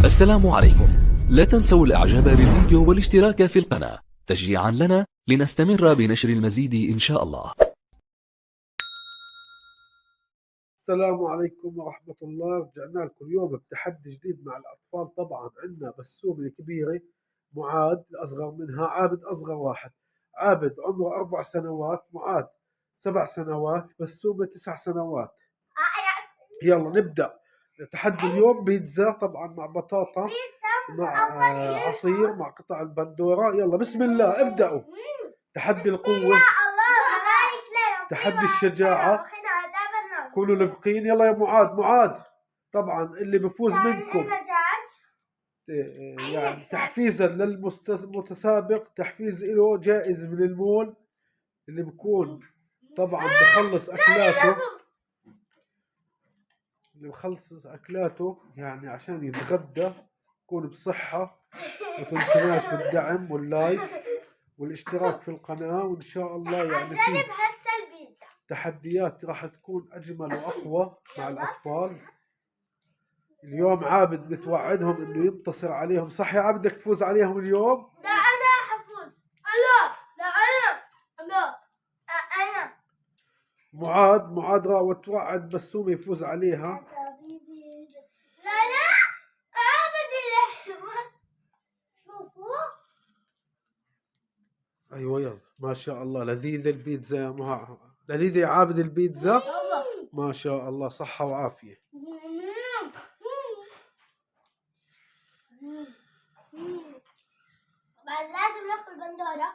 السلام عليكم. لا تنسوا الاعجاب بالفيديو والاشتراك في القناة تشجيعا لنا لنستمر بنشر المزيد ان شاء الله. السلام عليكم ورحمة الله. رجعنا لكم اليوم بتحدي جديد مع الأطفال. طبعا عندنا بسومة الكبيرة، معاذ الأصغر منها، عابد أصغر واحد. عابد عمره 4 سنوات، معاذ 7 سنوات، بسومة 9 سنوات. يلا نبدأ. تحدي اليوم بيتزا طبعا مع بطاطا مع عصير مع قطع البندورة. يلا بسم الله ابدأوا. تحدي القوة، تحدي الشجاعة، كونوا لبقين. يلا يا معاذ طبعا اللي بفوز منكم يعني تحفيزا للمتسابق، تحفيز له جائز من المول اللي بكون طبعا بخلص اكلاته يعني عشان يتغدى يكون بصحة. وتنسوناش بالدعم واللايك والاشتراك في القناة، وان شاء الله يعني في تحديات راح تكون اجمل واقوى مع الاطفال. اليوم عابد متوعدهم انه ينتصر عليهم، صح يا عابد؟ بدك تفوز عليهم اليوم؟ لا انا حفوز. لا انا معاذ وتوعد بسومة يفوز عليها. لا ابدا. شوفوا ايوه يلا ما شاء الله لذيذة البيتزا يا لذيذة يا عابد البيتزا ما شاء الله، صحة وعافية. بعد لازم ناكل بندورة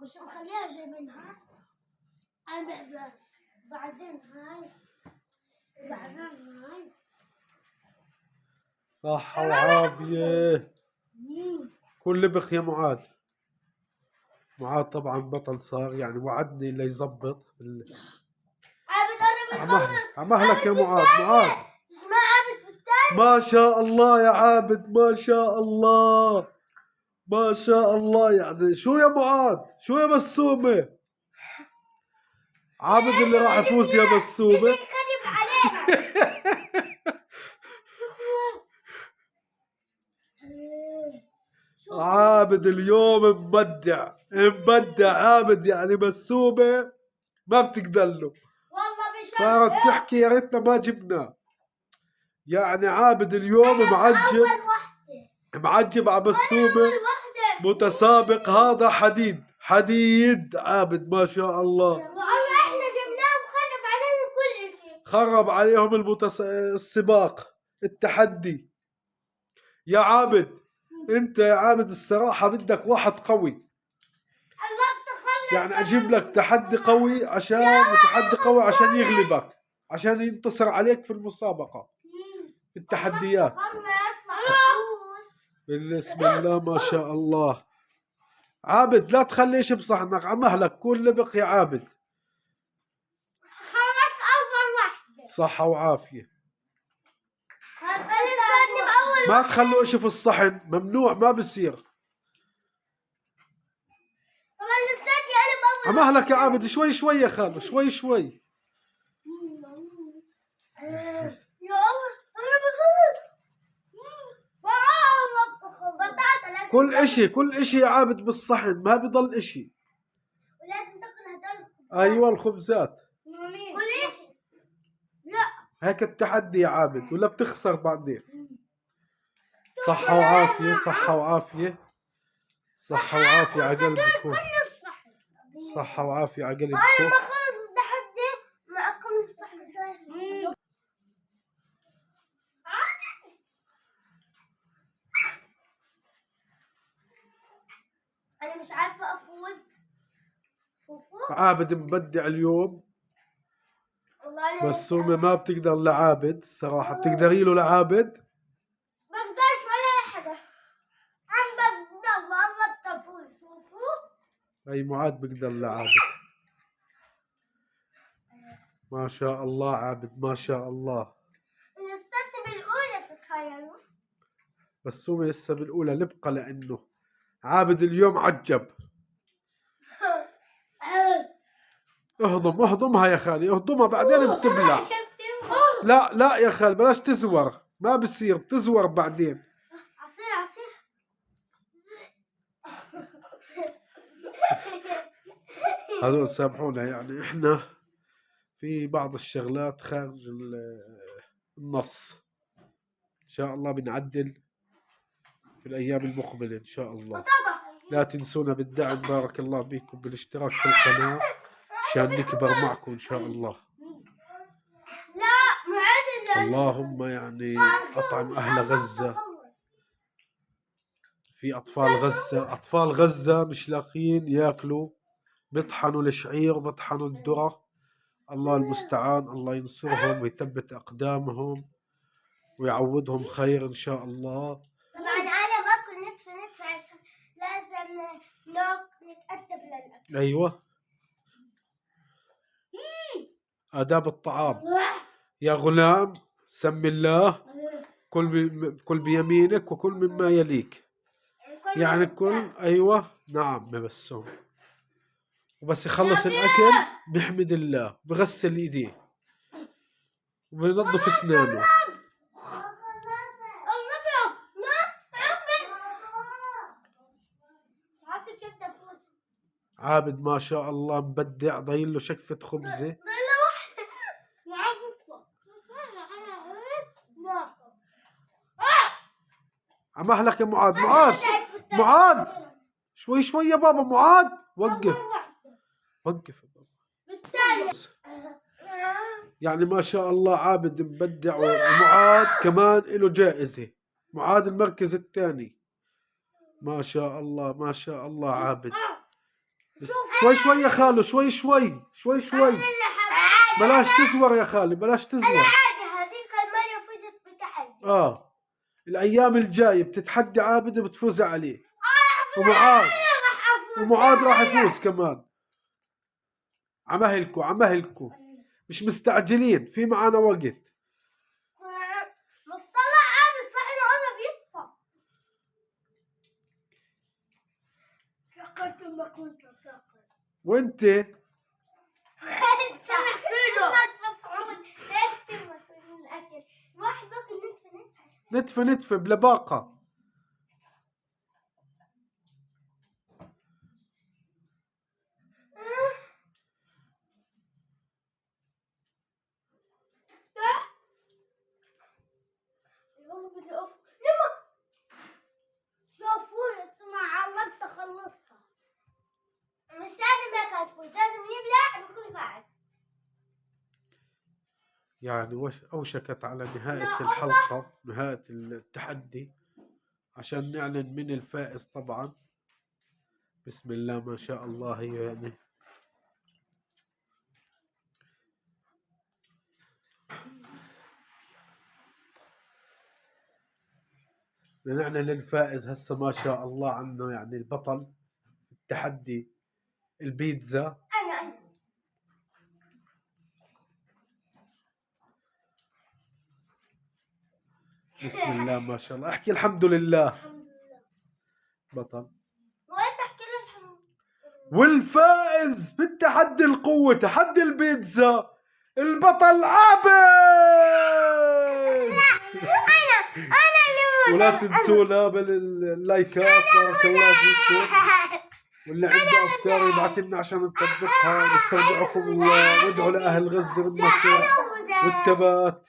مش نخليها جاي منها. انا بحبها. بعدين هاي صحة وعافية. كل لبق يا معاذ طبعا بطل صار، يعني وعدني اللي يزبط عمهلك يا معاذ. اسمع عابد في الثاني. ما شاء الله يا عابد، ما شاء الله ما شاء الله. يعني شو يا معاذ، شو يا بسومة؟ عابد اللي راح يفوز يا بسومة. عابد اليوم مبدع عابد، يعني بسومة ما بتقدر له. والله صارت تحكي يا ريتنا ما جبنا. يعني عابد اليوم معجب على بسومة. متسابق هذا حديد عابد ما شاء الله. والله احنا جبناه وخرب علينا كل شيء. خرب عليهم السباق التحدي. يا عابد انت يا عابد الصراحة بدك واحد قوي، يعني اجيب لك تحدي قوي عشان يغلبك، عشان ينتصر عليك في المسابقة في التحديات. بسم الله ما شاء الله. عابد لا تخلي شي بصحنك، عمهلك كل لبق يا عابد. خلص اول واحدة. صحة وعافية. ما تخلوا اشي في الصحن، ممنوع، ما بصير. عمهلك يا عابد شوي يا خالو، شوي. كل اشي يا عابد بالصحن، ما بضل اشي. ولازم تاكل هدول. ايوه الخبزات. كل اشي. لا هيك التحدي يا عابد، ولا بتخسر بعدين. صحة وعافية على قلبكم. صحة وعافية على قلبكم. انا بخلص التحدي معكم الصحن. انا مش عارفة افوز. شوفوا عابد مبدع اليوم، بس سومة ما بتقدر لعابد الصراحة. بتقدري له لعابد؟ بقدرش ولا حدا. عم بقدر والله بتفوز. شوفوا اي معاذ بقدر لعابد. ما شاء الله عابد ما شاء الله. لسه بالاولى تتخيلوا. بس سومة لسه بالاولى لبقى، لانه عابد اليوم عجب. اهضمها يا خالي، اهضمها بعدين بتبلع. لا يا خالي بلاش تزور. ما بصير، بتزور بعدين. عصير. هذول سامحونا، يعني احنا في بعض الشغلات خارج النص. ان شاء الله بنعدل في الايام المقبلة ان شاء الله. لا تنسونا بالدعم، بارك الله بكم، بالاشتراك في القناة عشان نكبر معكم ان شاء الله. اللهم يعني اطعم اهل غزة. في اطفال غزة مش لاقيين ياكلوا، بيطحنوا الشعير وبيطحنوا الذرة. الله المستعان، الله ينصرهم ويثبت اقدامهم ويعوضهم خير ان شاء الله. طبعا انا باكل نتفة عشان لازم نتأدب للاكل. ايوه، آداب الطعام. يا غلام سم الله، كل بيمينك وكل مما يليك. يعني كل، ايوه نعم ببسم، وبس يخلص الاكل بيحمد الله، بغسل ايديه وبينظف اسنانه. عابد ما شاء الله مبدع، ضايل له شكفة خبزة. عم اهلك يا معاذ شوي يا بابا. معاذ وقف يا بابا. يعني ما شاء الله عابد مبدع، ومعاذ كمان له جائزة، معاذ المركز الثاني. ما شاء الله عابد. شوي يا خالو، شوي. بلاش تزور يا خالي، بلاش تزور. الايام الجاية بتتحدى عابد وبتفوز عليه، ومعاذ راح يفوز كمان. عمهلكو مش مستعجلين، في معانا وقت. مصطلح عابد صح انه انا بيطفى. فكرت ما كنت فاكر. وانت نتفة بلباقة. مش لازم ياكل فوز، لازم يبلع بكل فاز. يعني أوشكت على نهاية الحلقة، نهاية التحدي، عشان نعلن من الفائز طبعا. بسم الله ما شاء الله. يعني نعلن الفائز هسه ما شاء الله عنه، يعني البطل في التحدي البيتزا. بسم الله ما شاء الله. احكي الحمد لله. بطل. وانت احكي له الحمد. والفائز بالتحدي القوة، تحدي البيتزا، البطل عابد. ولا تنسونا باللايكات، بارك الله فيكم. واللي عنده افكار يبعث لنا عشان نطبقها. نستودعكم الله، وادعوا لاهل غزة بالنصر والثبات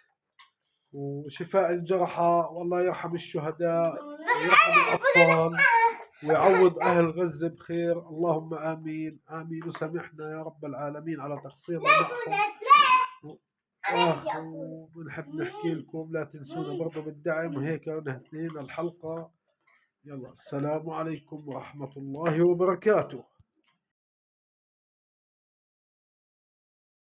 وشفاء الجرحى، والله يرحم الشهداء ويرحم الأطفال ويعوض أهل غزة بخير. اللهم آمين آمين. وسامحنا يا رب العالمين على تقصيرنا معكم. ونحب نحكي لكم لا تنسونا برضو بالدعم. وهيك نهينا الحلقة. يلا، السلام عليكم ورحمة الله وبركاته.